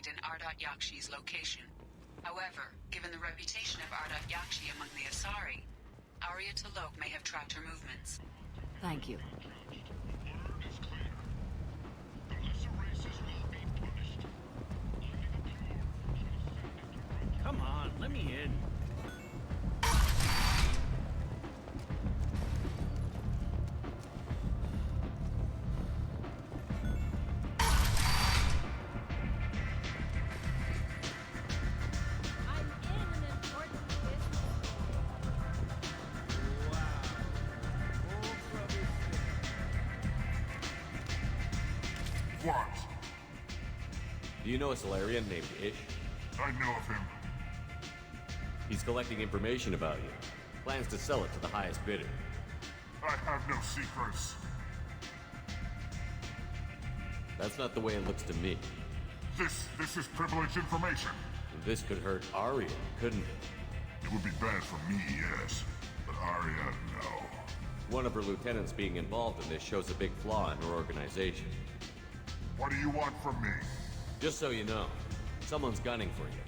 find an Ardat-Yakshi's location. However, given the reputation of Ardat-Yakshi among the Asari, Arya T'Loak may have tracked her movements. Thank you. Come on, let me in. What? Do you know a Solarian named Ish? I know of him. He's collecting information about you. Plans to sell it to the highest bidder. I have no secrets. That's not the way it looks to me. This is privileged information. This could hurt Arya, couldn't it? It would be bad for me, yes. But Arya, no. One of her lieutenants being involved in this shows a big flaw in her organization. What do you want from me? Just so you know, someone's gunning for you.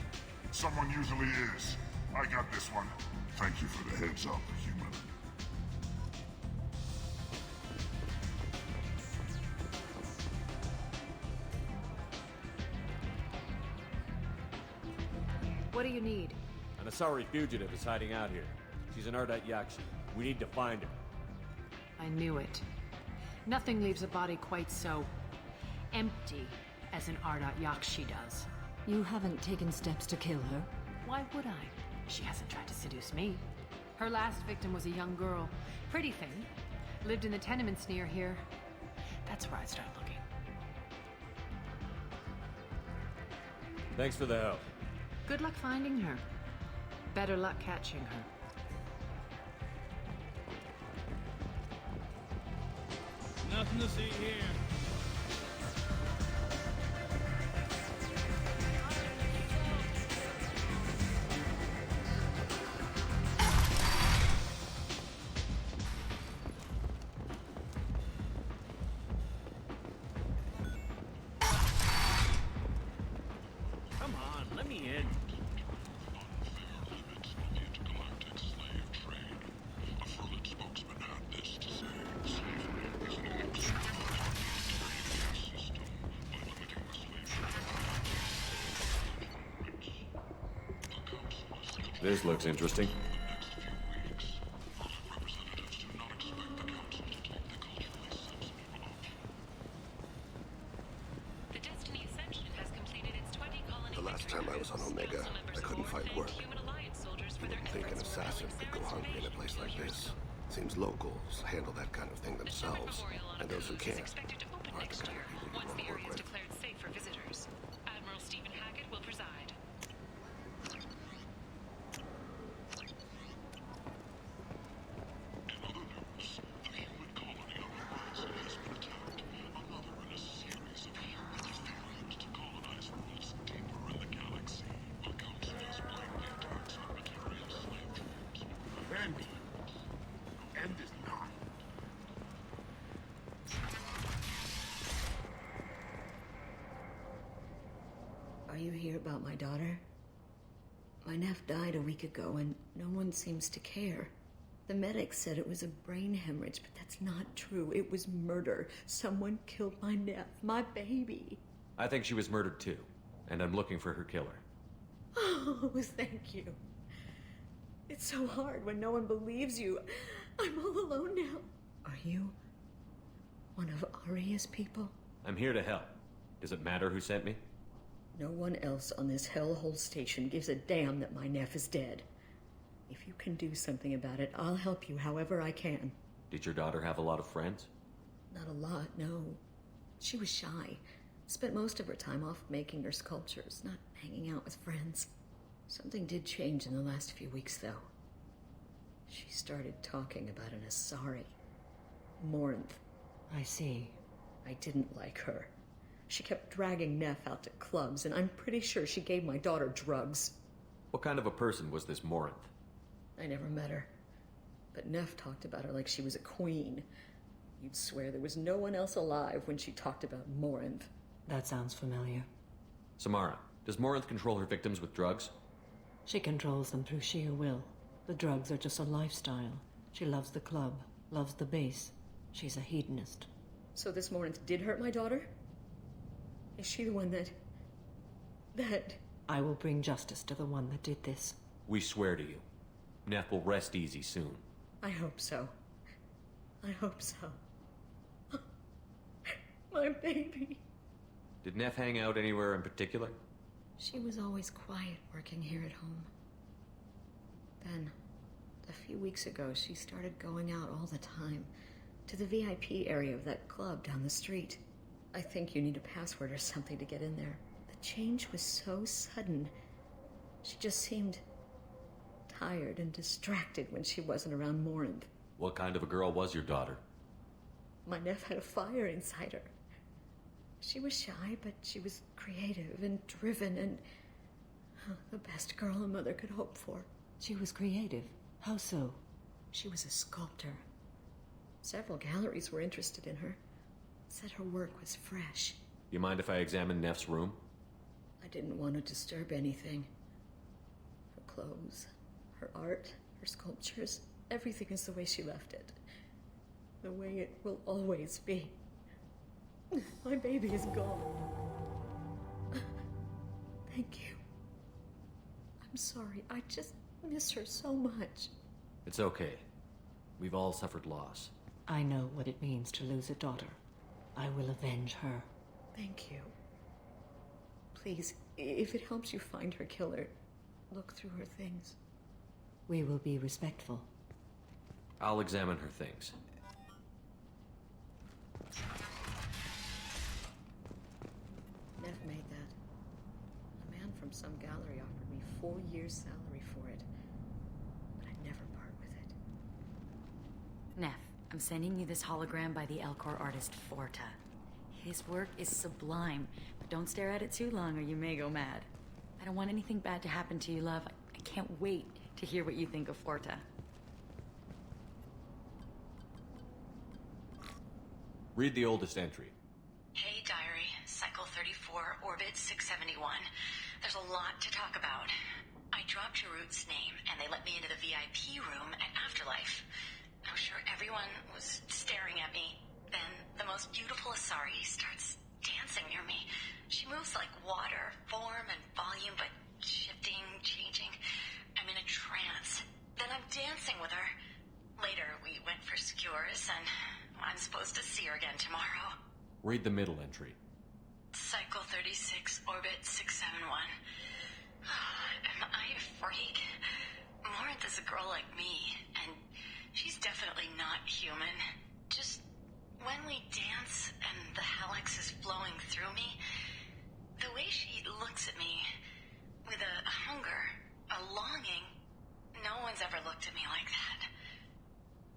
Someone usually is. I got this one. Thank you for the heads up, human. What do you need? An Asari fugitive is hiding out here. She's an Ardat-Yakshi. We need to find her. I knew it. Nothing leaves a body quite so empty as an Ardat-Yakshi does. You haven't taken steps to kill her? Why would I? She hasn't tried to seduce me. Her last victim was a young girl. Pretty thing. Lived in the tenements near here. That's where I'd start looking. Thanks for the help. Good luck finding her. Better luck catching her. Nothing to see here. Come on, let me in. This looks interesting. The Destiny Ascension has completed its 20 colony. The last time I was on Omega, I couldn't find work. You wouldn't think an assassin could go hungry in a place like this. Seems locals handle that kind of thing themselves, and those who can't aren't the kind of people you Once want the to area work is with. declared safe for visitors, Admiral Stephen Hackett will preside. End is not. Are you here about my daughter? My nephew died a week ago and no one seems to care. The medics said it was a brain hemorrhage, but that's not true. It was murder. Someone killed my nephew, my baby. I think she was murdered too, and I'm looking for her killer. Oh, thank you. It's so hard when no one believes you. I'm all alone now. Are you one of Arya's people? I'm here to help. Does it matter who sent me? No one else on this hellhole station gives a damn that my nephew is dead. If you can do something about it, I'll help you however I can. Did your daughter have a lot of friends? Not a lot, no. She was shy. Spent most of her time off making her sculptures, not hanging out with friends. Something did change in the last few weeks, though. She started talking about an Asari. Morinth. I see. I didn't like her. She kept dragging Neff out to clubs, and I'm pretty sure she gave my daughter drugs. What kind of a person was this Morinth? I never met her. But Neff talked about her like she was a queen. You'd swear there was no one else alive when she talked about Morinth. That sounds familiar. Samara, Does Morinth control her victims with drugs? She controls them through sheer will. The drugs are just a lifestyle. She loves the club, loves the base. She's a hedonist. So this Morinth did hurt my daughter? Is she the one that... I will bring justice to the one that did this. We swear to you. Neff will rest easy soon. I hope so. I hope so. My baby. Did Neff hang out anywhere in particular? She was always quiet working here at home. Then, a few weeks ago, she started going out all the time to the VIP area of that club down the street. I think you need a password or something to get in there. The change was so sudden. She just seemed tired and distracted when she wasn't around Morinth. What kind of a girl was your daughter? My Neff had a fire inside her. She was shy, but she was creative and driven and the best girl a mother could hope for. She was creative. How so? She was a sculptor. Several galleries were interested in her. Said her work was fresh. You mind if I examine Neff's room? I didn't want to disturb anything. Her clothes, her art, her sculptures, everything is the way she left it. The way it will always be. My baby is gone. Thank you. I'm sorry. I just miss her so much. It's okay. We've all suffered loss. I know what it means to lose a daughter. I will avenge her. Thank you. Please, if it helps you find her killer, look through her things. We will be respectful. I'll examine her things. Neff made that. A man from some gallery offered me 4 years' salary for it. But I'd never part with it. Neff, I'm sending you this hologram by the Elcor artist Forta. His work is sublime, but don't stare at it too long or you may go mad. I don't want anything bad to happen to you, love. I can't wait to hear what you think of Forta. Read the oldest entry. Hey, Diary. Cycle 34, Orbit 671. There's a lot to talk about. I dropped Jarut's name, and they let me into the VIP room at Afterlife. I'm sure everyone was staring at me. Then the most beautiful Asari starts dancing near me. She moves like water, form and volume, but shifting, changing. I'm in a trance. Then I'm dancing with her. Later, we went for skewers, and I'm supposed to see her again tomorrow. Read the middle entry. Cycle 36, Orbit 671. Am I a freak? Morinth is a girl like me, and she's definitely not human. Just when we dance and the helix is flowing through me, the way she looks at me with a hunger, a longing, no one's ever looked at me like that.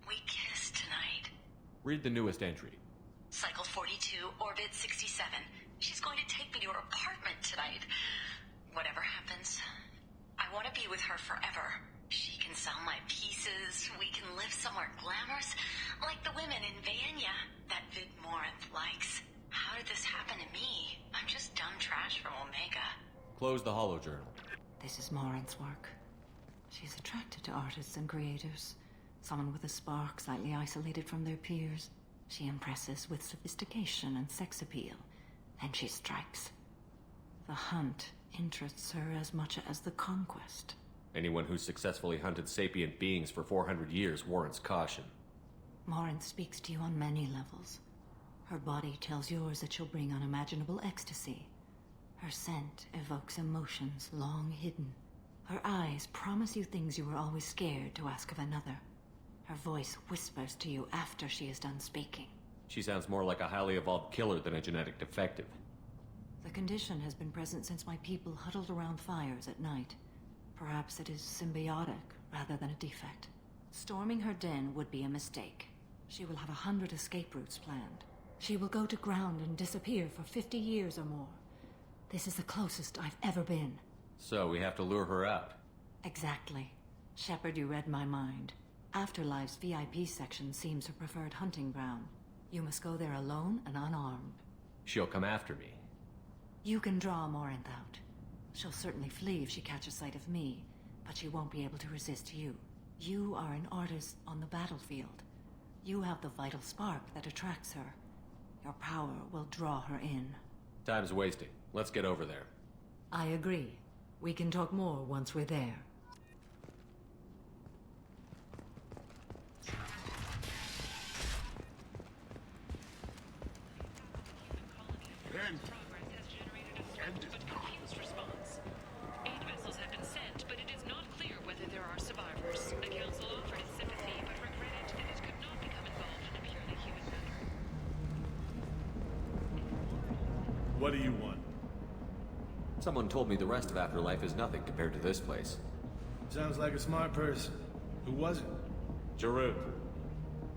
We kiss tonight. Read the newest entry. Cycle 42, Orbit 67. She's going to take me to her apartment tonight. Whatever happens, I want to be with her forever. She can sell my pieces, we can live somewhere glamorous, like the women in Vanya that Vid Morinth likes. How did this happen to me? I'm just dumb trash from Omega. Close the holojournal. This is Morinth's work. She's attracted to artists and creators. Someone with a spark, slightly isolated from their peers. She impresses with sophistication and sex appeal. Then she strikes. The hunt interests her as much as the conquest. Anyone who's successfully hunted sapient beings for 400 years warrants caution. Morinth speaks to you on many levels. Her body tells yours that she'll bring unimaginable ecstasy. Her scent evokes emotions long hidden. Her eyes promise you things you were always scared to ask of another. Her voice whispers to you after she is done speaking. She sounds more like a highly evolved killer than a genetic defective. The condition has been present since my people huddled around fires at night. Perhaps it is symbiotic rather than a defect. Storming her den would be a mistake. She will have 100 escape routes planned. She will go to ground and disappear for 50 years or more. This is the closest I've ever been. So we have to lure her out. Exactly. Shepard, you read my mind. Afterlife's VIP section seems her preferred hunting ground. You must go there alone and unarmed. She'll come after me. You can draw Morinth out. She'll certainly flee if she catches sight of me, but she won't be able to resist you. You are an artist on the battlefield. You have the vital spark that attracts her. Your power will draw her in. Time's wasting. Let's get over there. I agree. We can talk more once we're there. What do you want? Someone told me the rest of Afterlife is nothing compared to this place. Sounds like a smart person. Who was it? Jarut.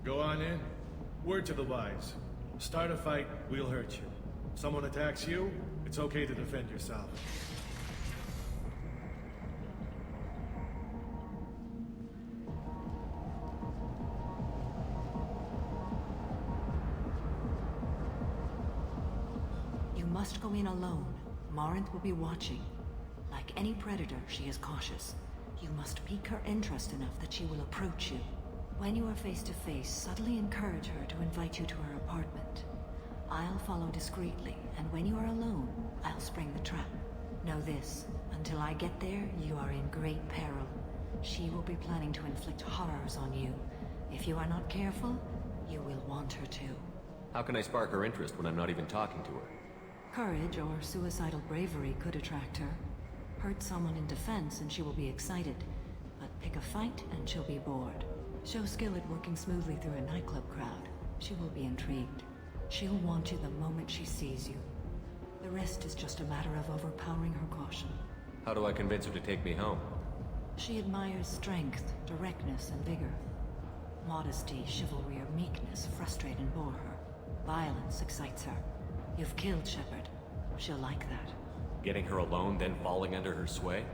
Go on in. Word to the wise. Start a fight, we'll hurt you. Someone attacks you, it's okay to defend yourself. You must go in alone. Morinth will be watching. Like any predator, she is cautious. You must pique her interest enough that she will approach you. When you are face to face, subtly encourage her to invite you to her apartment. I'll follow discreetly, and when you are alone, I'll spring the trap. Know this, until I get there, you are in great peril. She will be planning to inflict horrors on you. If you are not careful, you will want her to. How can I spark her interest when I'm not even talking to her? Courage or suicidal bravery could attract her. Hurt someone in defense and she will be excited. But pick a fight and she'll be bored. Show skill at working smoothly through a nightclub crowd. She will be intrigued. She'll want you the moment she sees you. The rest is just a matter of overpowering her caution. How do I convince her to take me home? She admires strength, directness, and vigor. Modesty, chivalry, or meekness frustrate and bore her. Violence excites her. You've killed Shepard. She'll like that. Getting her alone, then falling under her sway?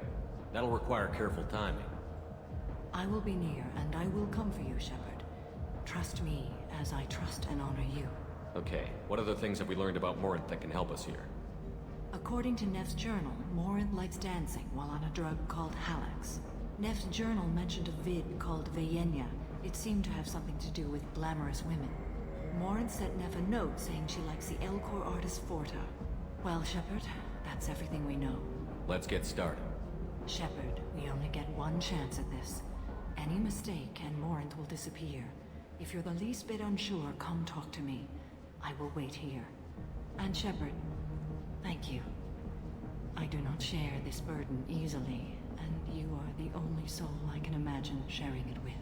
That'll require careful timing. I will be near, and I will come for you, Shepard. Trust me, as I trust and honor you. Okay, what other things have we learned about Morinth that can help us here? According to Neff's journal, Morinth likes dancing while on a drug called Halax. Neff's journal mentioned a vid called Vayenya. It seemed to have something to do with glamorous women. Morinth sent Neff a note saying she likes the Elcor artist Forta. Well, Shepard, that's everything we know. Let's get started. Shepard, we only get one chance at this. Any mistake and Morinth will disappear. If you're the least bit unsure, come talk to me. I will wait here. And Shepard, thank you. I do not share this burden easily, and you are the only soul I can imagine sharing it with.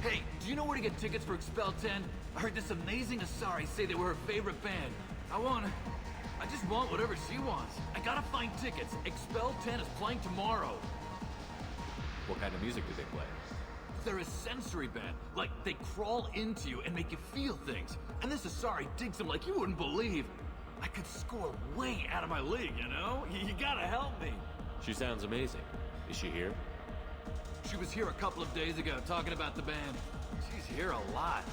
Hey, do you know where to get tickets for Expel 10? I heard this amazing Asari say they were her favorite band. I just want whatever she wants. I gotta find tickets. Expel 10 is playing tomorrow. What kind of music do they play? They're a sensory band. Like, they crawl into you and make you feel things. And this Asari digs them like you wouldn't believe. I could score way out of my league, you know? You gotta help me. She sounds amazing. Is she here? She was here a couple of days ago talking about the band. She's here a lot.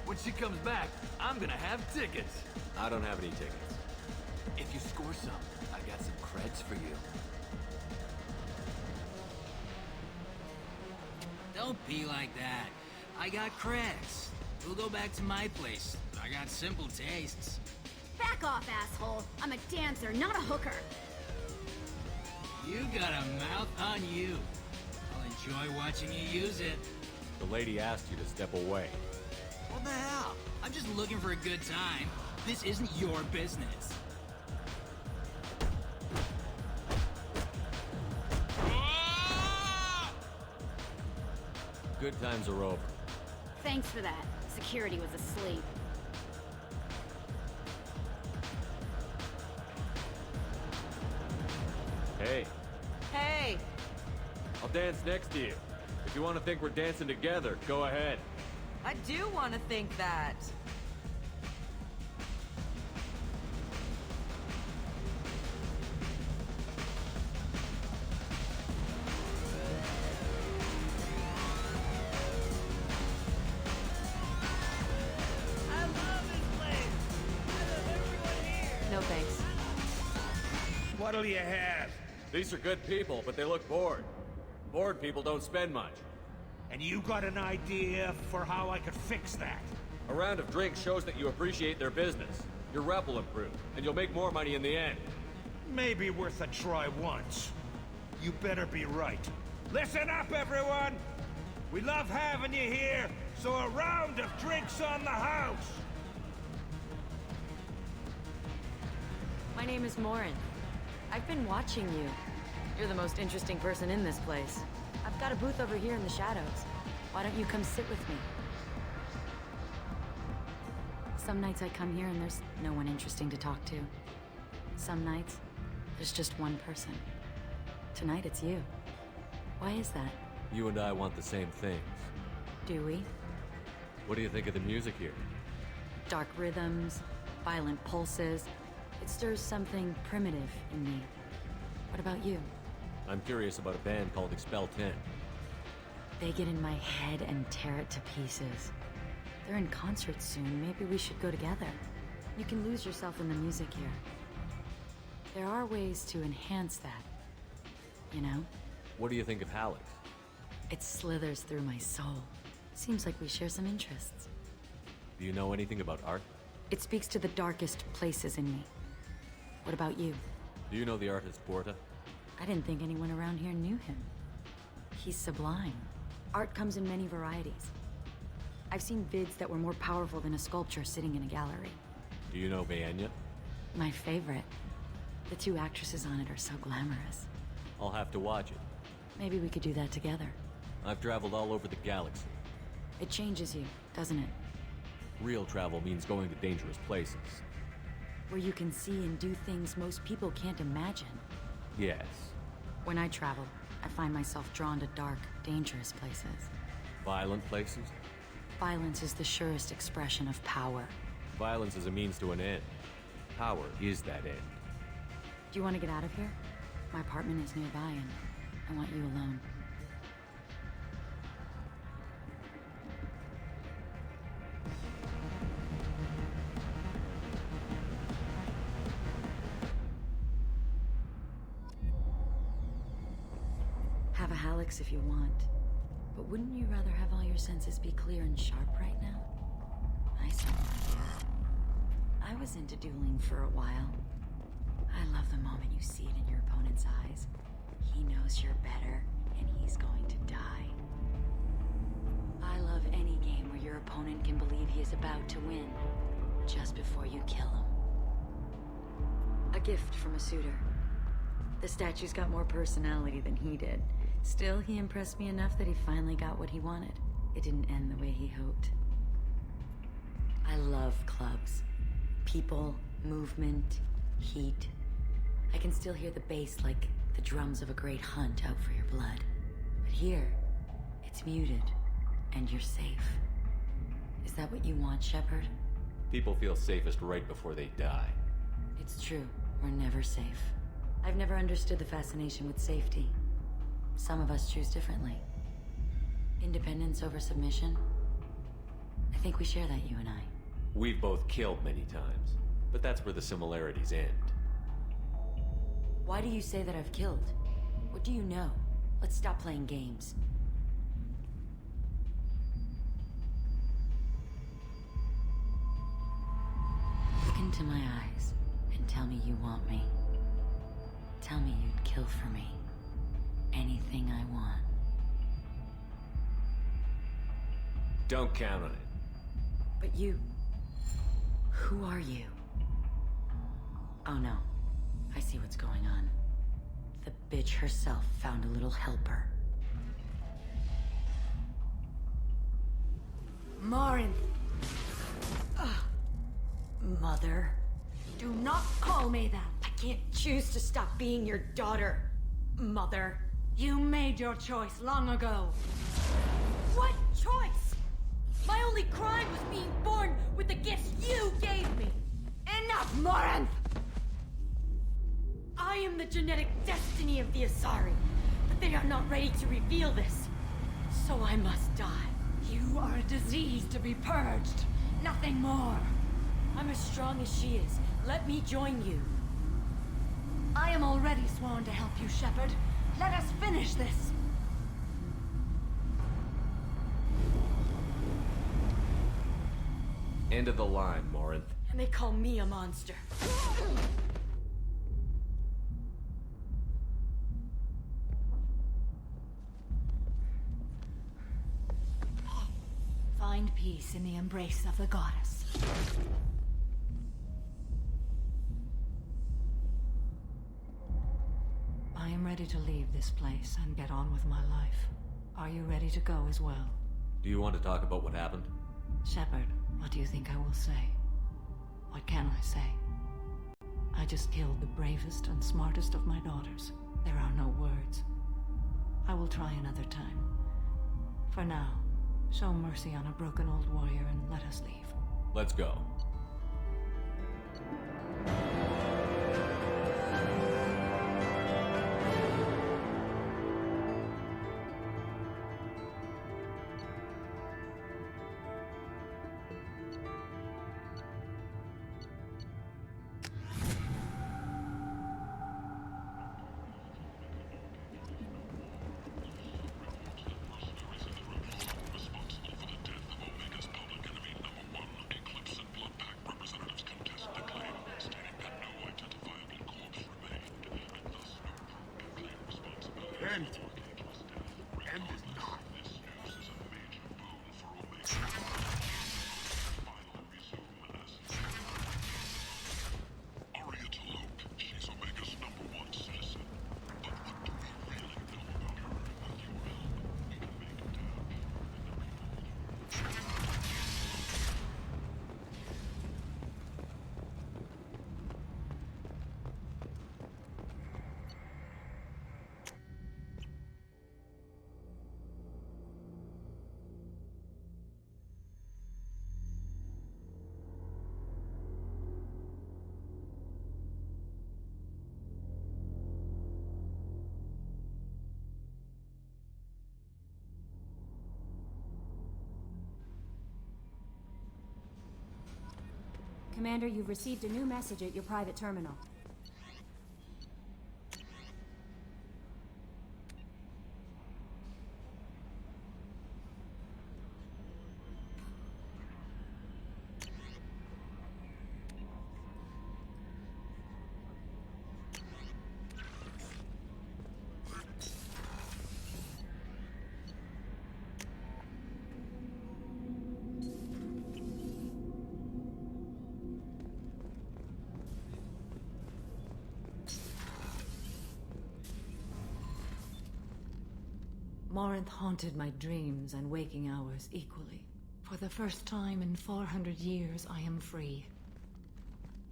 When she comes back, I'm gonna have tickets. I don't have any tickets. If you score some, I got some creds for you. Don't be like that. I got creds. We'll go back to my place. I got simple tastes. Back off, asshole. I'm a dancer, not a hooker. You got a mouth on you. I'll enjoy watching you use it. The lady asked you to step away. What the hell? I'm just looking for a good time. This isn't your business. Good times are over. Thanks for that. Security was asleep. Hey. Hey! I'll dance next to you. If you want to think we're dancing together, go ahead. I do want to think that. What'll you have? These are good people, but they look bored. Bored people don't spend much. And you got an idea for how I could fix that? A round of drinks shows that you appreciate their business. Your rep will improve, and you'll make more money in the end. Maybe worth a try once. You better be right. Listen up, everyone! We love having you here, so a round of drinks on the house! My name is Morinth. I've been watching you. You're the most interesting person in this place. I've got a booth over here in the shadows. Why don't you come sit with me? Some nights I come here and there's no one interesting to talk to. Some nights, there's just one person. Tonight it's you. Why is that? You and I want the same things. Do we? What do you think of the music here? Dark rhythms, violent pulses. It stirs something primitive in me. What about you? I'm curious about a band called Expel 10. They get in my head and tear it to pieces. They're in concert soon. Maybe we should go together. You can lose yourself in the music here. There are ways to enhance that. You know? What do you think of Hallex? It slithers through my soul. Seems like we share some interests. Do you know anything about art? It speaks to the darkest places in me. What about you? Do you know the artist Borta? I didn't think anyone around here knew him. He's sublime. Art comes in many varieties. I've seen vids that were more powerful than a sculpture sitting in a gallery. Do you know Bayenya? My favorite. The two actresses on it are so glamorous. I'll have to watch it. Maybe we could do that together. I've traveled all over the galaxy. It changes you, doesn't it? Real travel means going to dangerous places. Where you can see and do things most people can't imagine. Yes. When I travel, I find myself drawn to dark, dangerous places. Violent places? Violence is the surest expression of power. Violence is a means to an end. Power is that end. Do you want to get out of here? My apartment is nearby and I want you alone. Have a Hallex if you want. But wouldn't you rather have all your senses be clear and sharp right now? I certainly do. I was into dueling for a while. I love the moment you see it in your opponent's eyes. He knows you're better, and he's going to die. I love any game where your opponent can believe he is about to win, just before you kill him. A gift from a suitor. The statue's got more personality than he did. Still, he impressed me enough that he finally got what he wanted. It didn't end the way he hoped. I love clubs. People, movement, heat. I can still hear the bass like the drums of a great hunt out for your blood. But here, it's muted, and you're safe. Is that what you want, Shepard? People feel safest right before they die. It's true. We're never safe. I've never understood the fascination with safety. Some of us choose differently. Independence over submission? I think we share that, you and I. We've both killed many times, but that's where the similarities end. Why do you say that I've killed? What do you know? Let's stop playing games. Look into my eyes and tell me you want me. Tell me you'd kill for me. Anything I want. Don't count on it. But you... Who are you? Oh no. I see what's going on. The bitch herself found a little helper. Morinth! Mother. Do not call me that! I can't choose to stop being your daughter, Mother. You made your choice long ago. What choice? My only crime was being born with the gifts you gave me. Enough, Morinth! I am the genetic destiny of the Asari, but they are not ready to reveal this. So I must die. You are a disease to be purged. Nothing more. I'm as strong as she is. Let me join you. I am already sworn to help you, Shepard. Let us finish this! End of the line, Morinth. And they call me a monster. Find peace in the embrace of the goddess. I am ready to leave this place and get on with my life. Are you ready to go as well? Do you want to talk about what happened? Shepard, what do you think I will say? What can I say? I just killed the bravest and smartest of my daughters. There are no words. I will try another time. For now, show mercy on a broken old warrior and let us leave. Let's go. Commander, you've received a new message at your private terminal. Morinth haunted my dreams and waking hours equally. For the first time in 400 years, I am free.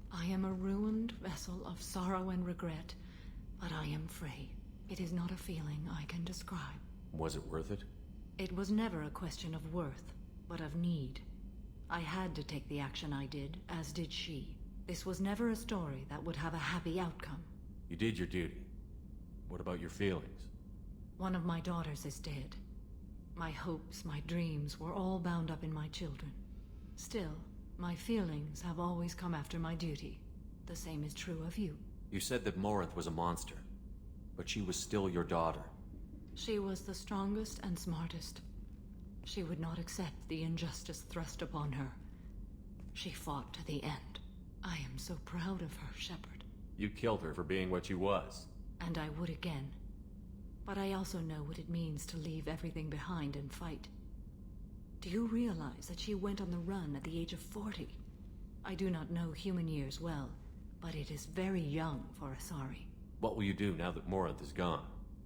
I am a ruined vessel of sorrow and regret, but I am free. It is not a feeling I can describe. Was it worth it? It was never a question of worth, but of need. I had to take the action I did, as did she. This was never a story that would have a happy outcome. You did your duty. What about your feelings? One of my daughters is dead. My hopes, my dreams were all bound up in my children. Still, my feelings have always come after my duty. The same is true of you. You said that Morinth was a monster, but she was still your daughter. She was the strongest and smartest. She would not accept the injustice thrust upon her. She fought to the end. I am so proud of her, Shepard. You killed her for being what she was. And I would again. But I also know what it means to leave everything behind and fight. Do you realize that she went on the run at the age of 40? I do not know human years well, but it is very young for Asari. What will you do now that Morinth is gone?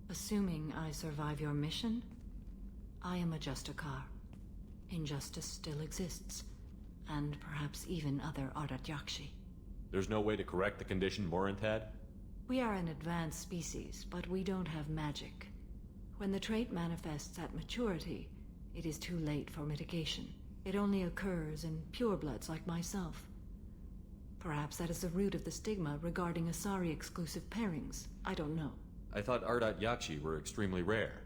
Assuming I survive your mission, I am a Justicar. Injustice still exists, and perhaps even other Ardat-Yakshi. There's no way to correct the condition Morinth had? We are an advanced species, but we don't have magic. When the trait manifests at maturity, it is too late for mitigation. It only occurs in purebloods like myself. Perhaps that is the root of the stigma regarding Asari-exclusive pairings. I don't know. I thought Ardat-Yakshi were extremely rare.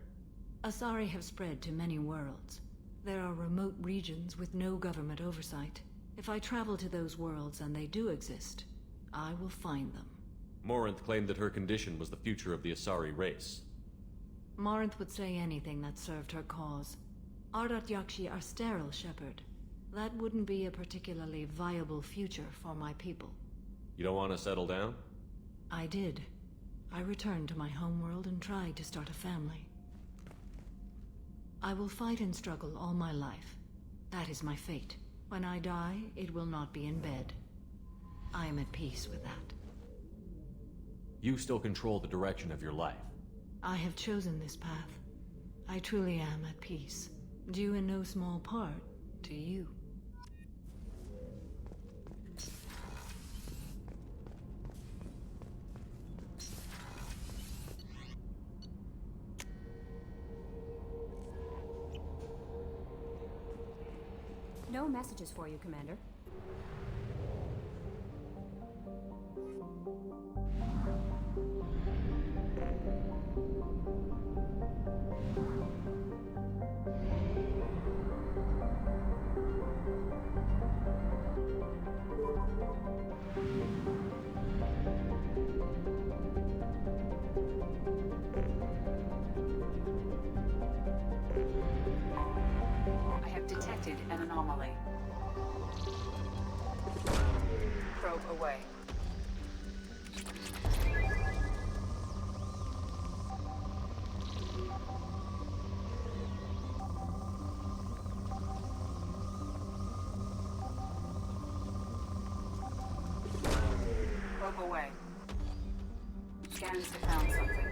Asari have spread to many worlds. There are remote regions with no government oversight. If I travel to those worlds and they do exist, I will find them. Morinth claimed that her condition was the future of the Asari race. Morinth would say anything that served her cause. Ardat-Yakshi are sterile, Shepard. That wouldn't be a particularly viable future for my people. You don't want to settle down? I did. I returned to my homeworld and tried to start a family. I will fight and struggle all my life. That is my fate. When I die, it will not be in bed. I am at peace with that. You still control the direction of your life. I have chosen this path. I truly am at peace, due in no small part to you. No messages for you, Commander. I have detected an anomaly. Probe away. Probe away. Scans have found something.